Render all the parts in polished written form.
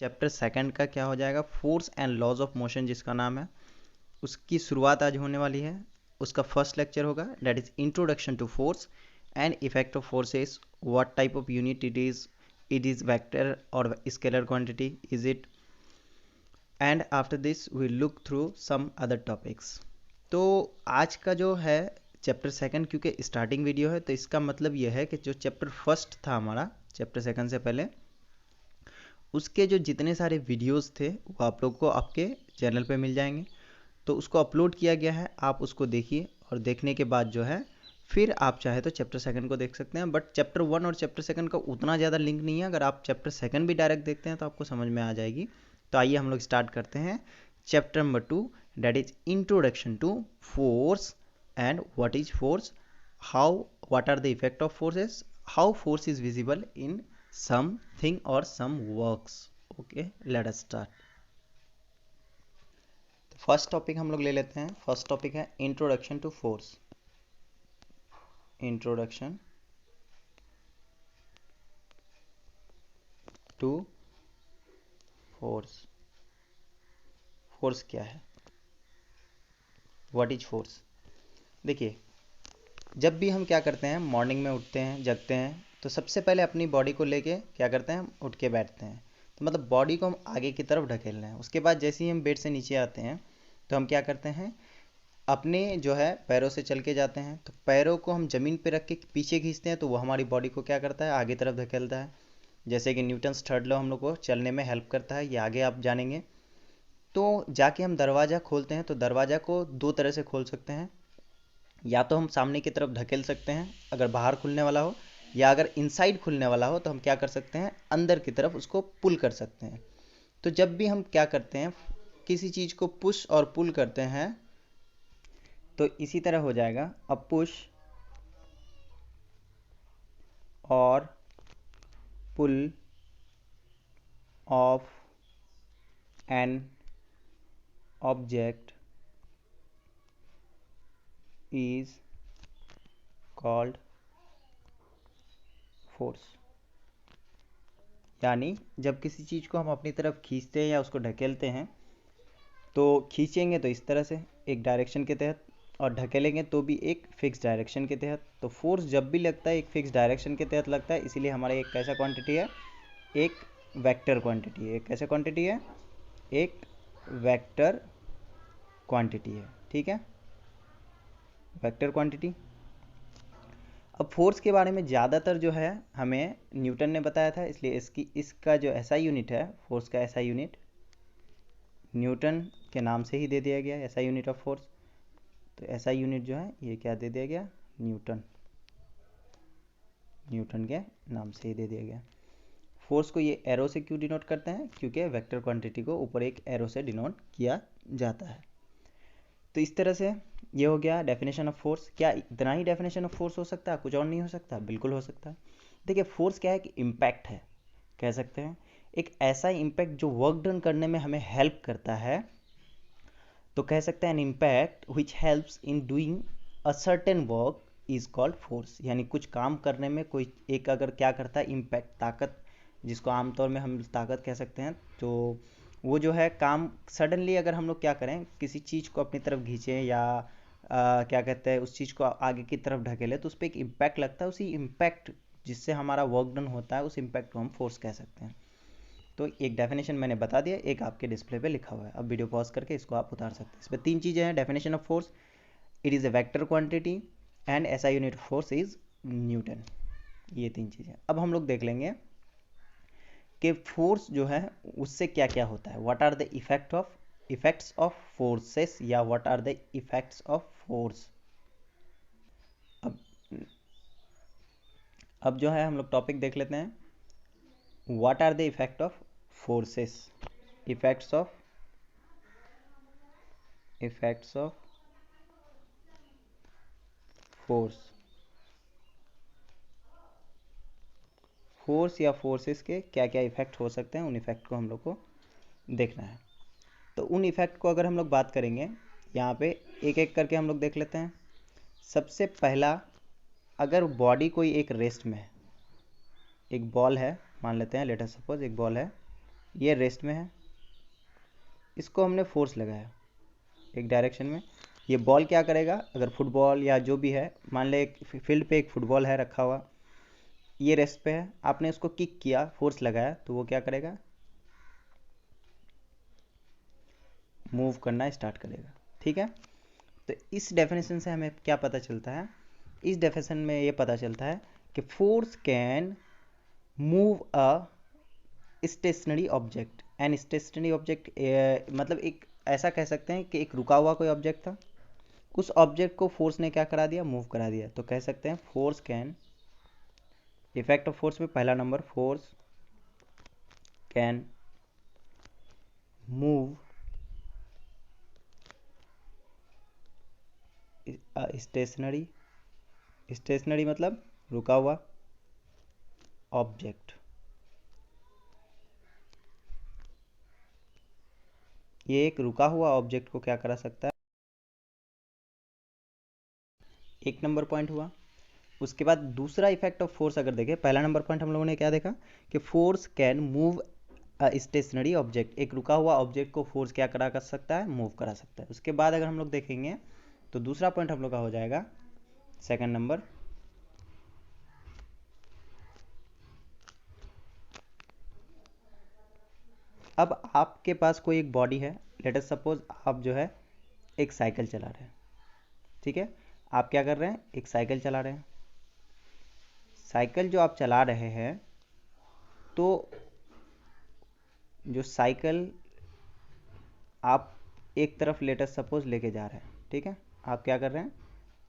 Chapter second का क्या हो जाएगा, force and laws of motion जिसका नाम है, उसकी शुरुआत आज होने वाली है। उसका फर्स्ट लेक्चर होगा, that is introduction to force and effect of forces, what type of unit it is vector or scalar quantity is it, and after this we look through some other topics. तो आज का जो है chapter second, क्योंकि starting video है तो इसका मतलब यह है कि जो चैप्टर फर्स्ट था हमारा चैप्टर सेकंड से पहले, उसके जो जितने सारे वीडियोस थे वो आप लोग को आपके चैनल पे मिल जाएंगे। तो उसको अपलोड किया गया है, आप उसको देखिए और देखने के बाद जो है फिर आप चाहे तो चैप्टर सेकंड को देख सकते हैं। बट चैप्टर वन और चैप्टर सेकंड का उतना ज़्यादा लिंक नहीं है, अगर आप चैप्टर सेकंड भी डायरेक्ट देखते हैं तो आपको समझ में आ जाएगी। तो आइए हम लोग स्टार्ट करते हैं chapter number 2, that is introduction to force and what is force, how what are the effect of forces, how force is visible in something or some works. Okay, let us start. तो first topic हम लोग ले लेते हैं। First topic है introduction to force. Introduction to force. Force क्या है, what is force. देखिए, जब भी हम क्या करते हैं, मॉर्निंग में उठते हैं, जगते हैं, तो सबसे पहले अपनी बॉडी को लेके क्या करते हैं, उठ के बैठते हैं। तो मतलब बॉडी को हम आगे की तरफ ढकेल रहे हैं। उसके बाद जैसे ही हम बेड से नीचे आते हैं तो हम क्या करते हैं, अपने जो है पैरों से चल के जाते हैं। तो पैरों को हम ज़मीन पे रख के पीछे खींचते हैं तो वो हमारी बॉडी को क्या करता है, आगे तरफ धकेलता है। जैसे कि न्यूटन्स थर्ड लॉ हम लोग को चलने में हेल्प करता है, ये आगे आप जानेंगे। तो जाके हम दरवाज़ा खोलते हैं, तो दरवाज़ा को दो तरह से खोल सकते हैं। या तो हम सामने की तरफ धकेल सकते हैं अगर बाहर खुलने वाला हो, या अगर इनसाइड खुलने वाला हो तो हम क्या कर सकते हैं, अंदर की तरफ उसको पुल कर सकते हैं। तो जब भी हम क्या करते हैं, किसी चीज़ को पुश और पुल करते हैं तो इसी तरह हो जाएगा, a push or pull of an object is called force. यानी जब किसी चीज़ को हम अपनी तरफ खींचते हैं या उसको ढकेलते हैं, तो खींचेंगे तो इस तरह से एक डायरेक्शन के तहत, और ढकेलेंगे तो भी एक फिक्स डायरेक्शन के तहत। तो फोर्स जब भी लगता है एक फिक्स डायरेक्शन के तहत लगता है, इसीलिए हमारा एक कैसा क्वांटिटी है, एक वेक्टर क्वांटिटी है। एक कैसा क्वांटिटी है, एक वेक्टर क्वांटिटी है। ठीक है, वेक्टर क्वांटिटी। अब फोर्स के बारे में ज़्यादातर जो है हमें न्यूटन ने बताया था, इसलिए इसका जो एसआई यूनिट है, फोर्स का एसआई यूनिट न्यूटन के नाम से ही दे दिया गया, एसआई यूनिट ऑफ फोर्स। तो एसआई यूनिट जो है ये क्या दे दिया गया, न्यूटन, न्यूटन के नाम से ही दे दिया गया। फोर्स को ये एरो से क्यों डिनोट करते हैं, क्योंकि वेक्टर क्वांटिटी को ऊपर एक एरो से डिनोट किया जाता है। तो इस तरह से ये हो गया डेफिनेशन ऑफ फोर्स। क्या इतना ही डेफिनेशन ऑफ फोर्स हो सकता है, कुछ और नहीं हो सकता? बिल्कुल हो सकता है। देखिए, फोर्स क्या है कि इम्पैक्ट है, कह सकते हैं एक ऐसा इम्पैक्ट जो वर्क डन करने में हमें हेल्प करता है। तो कह सकते हैं an impact which helps in doing a certain work is called force. यानी कुछ काम करने में कोई एक अगर क्या करता है, इम्पैक्ट, ताकत, जिसको आमतौर में हम ताकत कह सकते हैं, तो वो जो है काम सडनली अगर हम लोग क्या करें, किसी चीज़ को अपनी तरफ खींचें या क्या कहते हैं उस चीज़ को आगे की तरफ ढकेले, तो उस पर एक इम्पैक्ट लगता है। उसी इम्पैक्ट जिससे हमारा वर्क डन होता है, उस इम्पैक्ट को हम फोर्स कह सकते हैं। तो एक डेफिनेशन मैंने बता दिया, एक आपके डिस्प्ले पे लिखा हुआ है। अब वीडियो पॉज करके इसको आप उतार सकते हैं। इसमें तीन चीज़ें हैं definition of force, it is a vector quantity and SI unit of force is Newton. ये तीन चीज़ें अब हम लोग देख लेंगे कि फोर्स जो है उससे क्या क्या होता है, what are the effects of forces, या what are the effects of force. अब अब जो है हम लोग टॉपिक देख लेते हैं, what are the effect of forces, effects of force. Force या फोर्सेस के क्या क्या इफेक्ट हो सकते हैं, उन इफेक्ट को हम लोग को देखना है। तो उन इफेक्ट को अगर हम लोग बात करेंगे, यहाँ पे एक एक करके हम लोग देख लेते हैं। सबसे पहला, अगर बॉडी कोई एक रेस्ट में है, एक बॉल है, मान लेते हैं, लेट अस सपोज एक बॉल है, ये रेस्ट में है, इसको हमने फोर्स लगाया एक डायरेक्शन में। ये बॉल क्या करेगा, अगर फुटबॉल या जो भी है, मान ले एक फील्ड पे एक फुटबॉल है रखा हुआ, ये रेस्ट पे है, आपने उसको किक किया, फोर्स लगाया, तो वो क्या करेगा, मूव करना स्टार्ट करेगा। ठीक है, तो इस डेफिनेशन से हमें क्या पता चलता है, इस डेफिनेशन में ये पता चलता है कि force can move a stationary object. And stationary object मतलब एक ऐसा कह सकते हैं कि एक रुका हुआ कोई ऑब्जेक्ट था, उस ऑब्जेक्ट को फोर्स ने क्या करा दिया, मूव करा दिया। तो कह सकते हैं force can, effect of force में पहला number, force can move stationary, stationary मतलब रुका हुआ ऑब्जेक्ट। ये एक रुका हुआ ऑब्जेक्ट को क्या करा सकता है, एक नंबर पॉइंट हुआ। उसके बाद दूसरा इफेक्ट ऑफ फोर्स अगर देखें, पहला नंबर पॉइंट हम लोगों ने क्या देखा कि force can move stationary object, एक रुका हुआ ऑब्जेक्ट को फोर्स क्या करा कर सकता है, मूव करा सकता है। उसके बाद अगर हम लोग देखेंगे तो दूसरा पॉइंट हम लोग का हो जाएगा सेकंड नंबर, अब आपके पास कोई एक बॉडी है, लेट अस सपोज आप जो है एक साइकिल चला रहे हैं। ठीक है, आप क्या कर रहे हैं, एक साइकिल चला रहे हैं। साइकिल जो आप चला रहे हैं, तो जो साइकिल आप एक तरफ लेट अस सपोज लेके जा रहे हैं। ठीक है, आप क्या कर रहे हैं,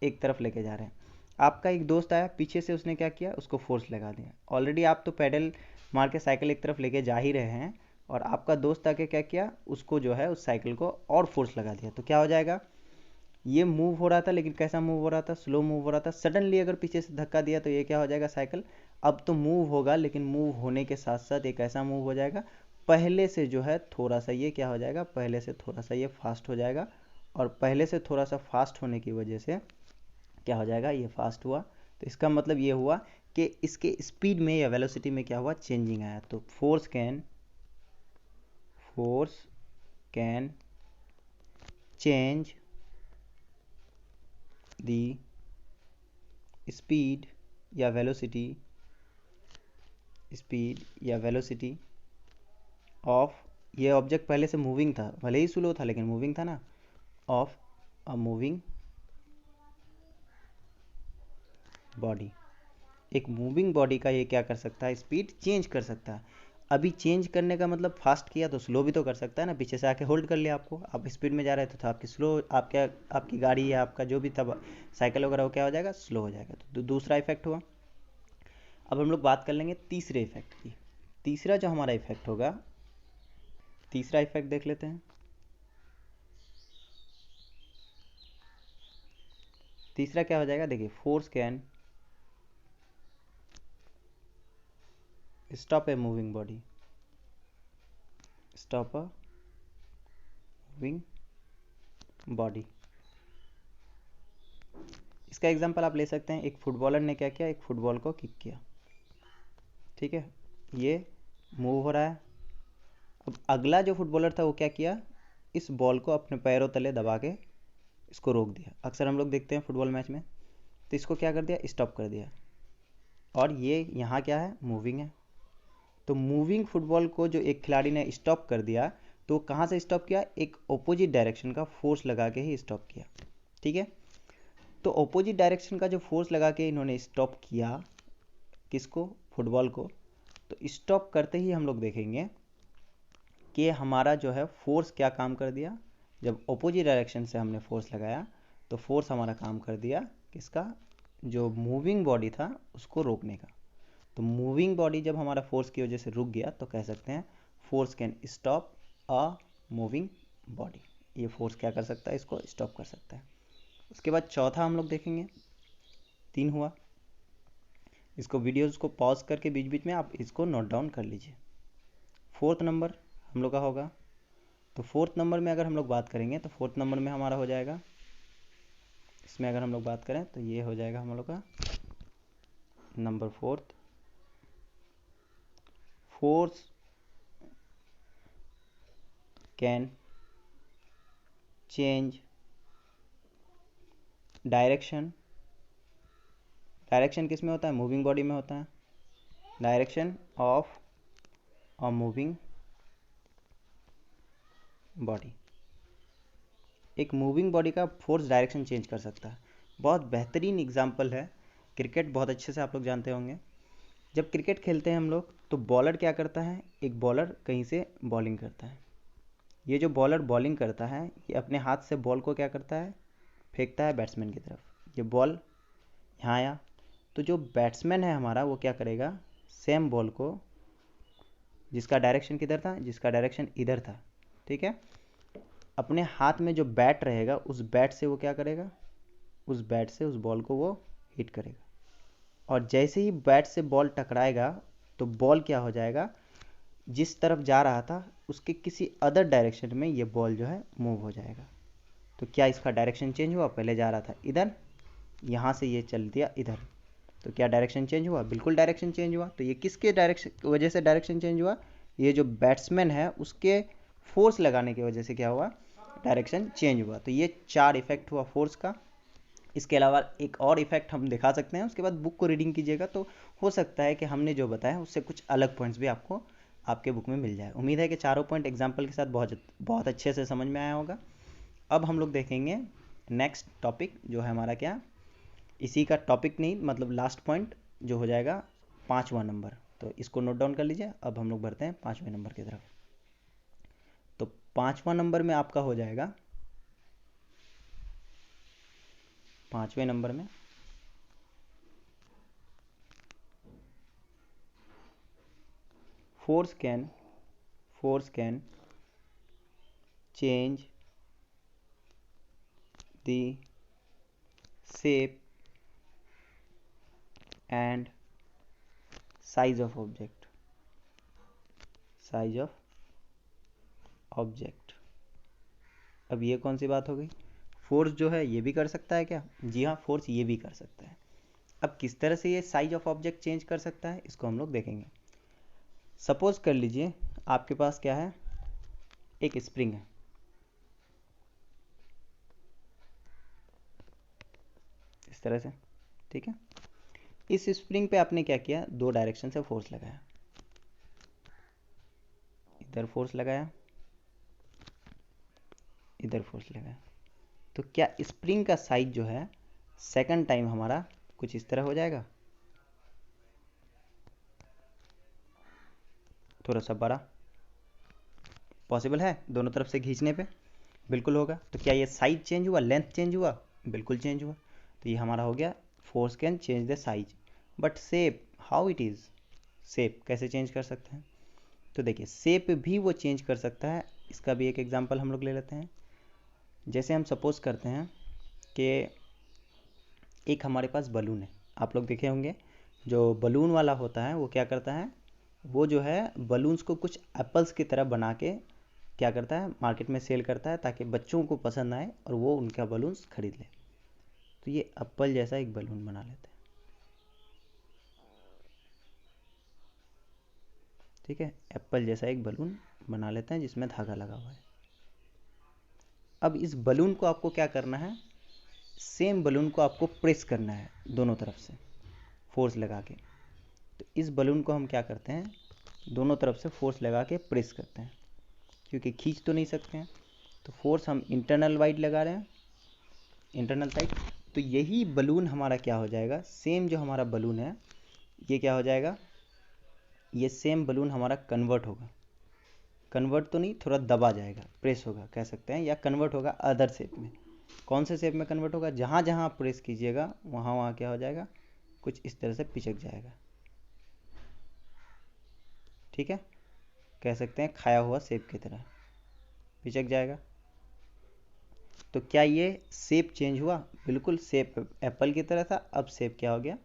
एक तरफ लेके जा रहे हैं। आपका एक दोस्त आया पीछे से, उसने क्या किया, उसको फोर्स लगा दिया। ऑलरेडी आप तो पैडल मार के साइकिल एक तरफ लेके जा ही रहे हैं, और आपका दोस्त आके क्या किया, उसको जो है उस साइकिल को और फोर्स लगा दिया। तो क्या हो जाएगा, ये मूव हो रहा था, लेकिन कैसा मूव हो रहा था, स्लो मूव हो रहा था। सडनली अगर पीछे से धक्का दिया तो ये क्या हो जाएगा, साइकिल अब तो मूव होगा, लेकिन मूव होने के साथ साथ एक ऐसा मूव हो जाएगा, पहले से जो है थोड़ा सा ये क्या हो जाएगा, पहले से थोड़ा सा ये फास्ट हो जाएगा। और पहले से थोड़ा सा फास्ट होने की वजह से क्या हो जाएगा, ये फास्ट हुआ। तो इसका मतलब ये हुआ कि इसके स्पीड में या वेलोसिटी में क्या हुआ, चेंजिंग आया। तो force can change the speed या वेलोसिटी ऑफ, ये ऑब्जेक्ट पहले से मूविंग था, भले ही स्लो था लेकिन मूविंग था ना, ऑफ अ मूविंग बॉडी। एक मूविंग बॉडी का ये क्या कर सकता है, स्पीड चेंज कर सकता है। अभी चेंज करने का मतलब फास्ट किया तो स्लो भी तो कर सकता है ना, पीछे से आके होल्ड कर लिया आपको, आप स्पीड में जा रहे थे तो आपकी स्लो, आपकी गाड़ी या आपका जो भी तब साइकिल वगैरह वो क्या हो जाएगा, स्लो हो जाएगा। तो दूसरा इफेक्ट हुआ। अब हम लोग बात कर लेंगे तीसरे इफेक्ट की। तीसरा जो हमारा इफेक्ट होगा, तीसरा इफेक्ट देख लेते हैं। तीसरा क्या हो जाएगा, देखिए, force can stop a moving body, stop a moving body. इसका एग्जांपल आप ले सकते हैं, एक फुटबॉलर ने क्या किया, एक फुटबॉल को किक किया। ठीक है, ये मूव हो रहा है। अब अगला जो फुटबॉलर था वो क्या किया, इस बॉल को अपने पैरों तले दबा के इसको रोक दिया। अक्सर हम लोग देखते हैं फुटबॉल मैच में, तो इसको क्या कर दिया, स्टॉप कर दिया। और ये यहाँ क्या है, मूविंग है। तो मूविंग फुटबॉल को जो एक खिलाड़ी ने स्टॉप कर दिया, तो कहाँ से स्टॉप किया, एक ऑपोजिट डायरेक्शन का फोर्स लगा के ही स्टॉप किया। ठीक है, तो ऑपोजिट डायरेक्शन का जो फोर्स लगा के इन्होंने स्टॉप किया, किसको, फुटबॉल को। तो स्टॉप करते ही हम लोग देखेंगे कि हमारा जो है फोर्स क्या काम कर दिया, जब ऑपोजिट डायरेक्शन से हमने फोर्स लगाया तो फोर्स हमारा काम कर दिया किसका, जो मूविंग बॉडी था उसको रोकने का। तो मूविंग बॉडी जब हमारा फोर्स की वजह से रुक गया तो कह सकते हैं force can stop a moving body. ये फोर्स क्या कर सकता है, इसको स्टॉप कर सकता है। उसके बाद चौथा हम लोग देखेंगे, 3 हुआ। इसको वीडियोज़ को पॉज करके बीच बीच में आप इसको नोट डाउन कर लीजिए। फोर्थ नंबर हम लोग का होगा, तो फोर्थ नंबर में अगर हम लोग बात करेंगे तो फोर्थ नंबर में हमारा हो जाएगा, इसमें अगर हम लोग बात करें तो ये हो जाएगा हम लोग का number fourth, force can change direction. Direction किस में होता है? मूविंग बॉडी में होता है। Direction of a moving body. एक मूविंग बॉडी का फोर्स डायरेक्शन चेंज कर सकता है। बहुत बेहतरीन एग्जाम्पल है। क्रिकेट बहुत अच्छे से आप लोग जानते होंगे। जब क्रिकेट खेलते हैं हम लोग तो बॉलर क्या करता है? एक बॉलर कहीं से बॉलिंग करता है। ये जो बॉलर बॉलिंग करता है ये अपने हाथ से बॉल को क्या करता है? फेंकता है बैट्समैन की तरफ। ये बॉल यहाँ आया तो जो बैट्समैन है हमारा वो क्या करेगा? सेम बॉल को, जिसका डायरेक्शन किधर था? जिसका डायरेक्शन इधर था, ठीक है, अपने हाथ में जो बैट रहेगा उस बैट से वो क्या करेगा? उस बैट से उस बॉल को वो हिट करेगा। और जैसे ही बैट से बॉल टकराएगा तो बॉल क्या हो जाएगा? जिस तरफ जा रहा था उसके किसी अदर डायरेक्शन में ये बॉल जो है मूव हो जाएगा। तो क्या इसका डायरेक्शन चेंज हुआ? पहले जा रहा था इधर, यहाँ से ये चल दिया इधर, तो क्या डायरेक्शन चेंज हुआ? बिल्कुल डायरेक्शन चेंज हुआ। तो ये किसके डायरेक्शन वजह से डायरेक्शन चेंज हुआ? ये जो बैट्समैन है उसके फोर्स लगाने की वजह से क्या हुआ? डायरेक्शन चेंज हुआ। तो ये 4 इफेक्ट हुआ फोर्स का। इसके अलावा एक और इफेक्ट हम दिखा सकते हैं, उसके बाद बुक को रीडिंग कीजिएगा तो हो सकता है कि हमने जो बताया उससे कुछ अलग पॉइंट्स भी आपको आपके बुक में मिल जाए। उम्मीद है कि चारों पॉइंट एग्जाम्पल के साथ बहुत बहुत अच्छे से समझ में आया होगा। अब हम लोग देखेंगे नेक्स्ट टॉपिक जो है हमारा क्या, इसी का टॉपिक नहीं मतलब लास्ट पॉइंट जो हो जाएगा 5वां नंबर। तो इसको नोट डाउन कर लीजिए। अब हम लोग बढ़ते हैं 5वें नंबर की तरफ। तो 5वां नंबर में आपका हो जाएगा, 5वें नंबर में force can change the shape and size of object। अब ये कौन सी बात हो गई? फोर्स जो है ये भी कर सकता है क्या? जी हाँ, फोर्स ये भी कर सकता है। अब किस तरह से ये साइज ऑफ ऑब्जेक्ट चेंज कर सकता है इसको हम लोग देखेंगे। सपोज कर लीजिए आपके पास क्या है? एक स्प्रिंग है, इस तरह से, ठीक है। इस स्प्रिंग पे आपने क्या किया? 2 डायरेक्शन से फोर्स लगाया। इधर फोर्स लगाया, इधर फोर्स लगाया। तो क्या स्प्रिंग का साइज जो है सेकंड टाइम हमारा कुछ इस तरह हो जाएगा? थोड़ा सा बड़ा पॉसिबल है दोनों तरफ से खींचने पे? बिल्कुल होगा। तो क्या ये साइज चेंज हुआ? लेंथ चेंज हुआ? बिल्कुल चेंज हुआ। तो ये हमारा हो गया force can change the size. But shape how it is? Shape कैसे चेंज कर सकते हैं? तो देखिए शेप भी वो चेंज कर सकता है। इसका भी एक एग्जांपल हम लोग ले लेते हैं। जैसे हम सपोज करते हैं कि एक हमारे पास बलून है। आप लोग देखे होंगे जो बलून वाला होता है वो क्या करता है? वो जो है बलून्स को कुछ एप्पल्स की तरह बना के क्या करता है? मार्केट में सेल करता है ताकि बच्चों को पसंद आए और वो उनका बलून्स खरीद ले। तो ये एप्पल जैसा एक बलून बना लेते हैं, ठीक है। एप्पल जैसा एक बलून बना लेते हैं जिसमें धागा लगा हुआ है। अब इस बलून को आपको क्या करना है? सेम बलून को आपको प्रेस करना है दोनों तरफ से फोर्स लगा के। तो इस बलून को हम क्या करते हैं? दोनों तरफ से फोर्स लगा के प्रेस करते हैं, क्योंकि खींच तो नहीं सकते हैं। तो फोर्स हम इंटरनल वाइड लगा रहे हैं, इंटरनल साइड। तो यही बलून हमारा क्या हो जाएगा? सेम जो हमारा बलून है ये क्या हो जाएगा? ये सेम बलून हमारा कन्वर्ट होगा। कन्वर्ट तो नहीं, थोड़ा दबा जाएगा, प्रेस होगा कह सकते हैं, या कन्वर्ट होगा अदर शेप में। कौन से शेप में कन्वर्ट होगा? जहाँ जहाँ आप प्रेस कीजिएगा वहाँ वहाँ क्या हो जाएगा? कुछ इस तरह से पिचक जाएगा, ठीक है। कह सकते हैं खाया हुआ सेब की तरह पिचक जाएगा। तो क्या ये शेप चेंज हुआ? बिल्कुल, शेप एप्पल की तरह था, अब शेप क्या हो गया?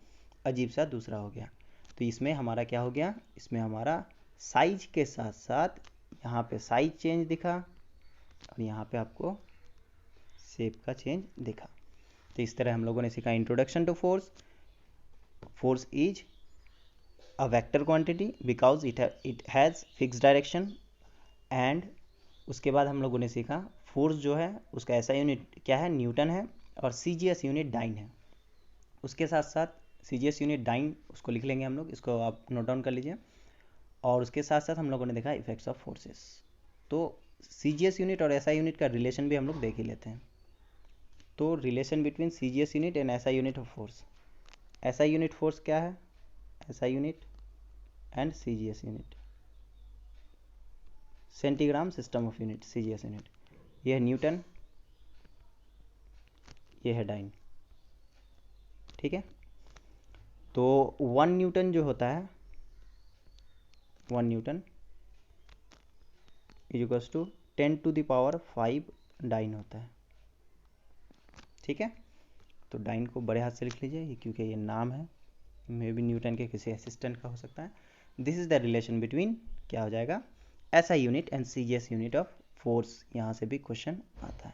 अजीब सा दूसरा हो गया। तो इसमें हमारा क्या हो गया? इसमें हमारा साइज के साथ साथ यहाँ पे साइज चेंज दिखा और यहाँ पे आपको शेप का चेंज दिखा। तो इस तरह हम लोगों ने सीखा introduction to force. Force is a vector quantity because it has fixed direction and उसके बाद हम लोगों ने सीखा फोर्स जो है उसका ऐसा यूनिट क्या है, न्यूटन है, और CGS यूनिट डाइन है। उसके साथ साथ CGS यूनिट डाइन उसको लिख लेंगे हम लोग, इसको आप नोट डाउन कर लीजिए। और उसके साथ साथ हम लोगों ने देखा इफेक्ट्स ऑफ फोर्सेस। तो CGS यूनिट और SI यूनिट का रिलेशन भी हम लोग देख ही लेते हैं। तो relation between CGS unit and SI unit of force. SI unit force क्या है, SI unit and CGS unit, centigram system of unit, CGS unit. ये है न्यूटन, ये है डाइन, ठीक है। तो 1 न्यूटन जो होता है, 1 newton is equals to 10⁵ dyne होता है, ठीक है। तो डाइन को बड़े हाथ से लिख लीजिए क्योंकि ये नाम है, मे भी न्यूटन के किसी असिस्टेंट का हो सकता है। This is the relation between, क्या हो जाएगा, SI unit and CGS unit of force. यहाँ से भी क्वेश्चन आता है।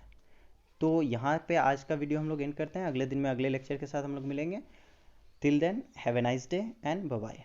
तो यहाँ पे आज का वीडियो हम लोग एंड करते हैं। अगले दिन में अगले लेक्चर के साथ हम लोग मिलेंगे। Till then have a nice day and bye bye.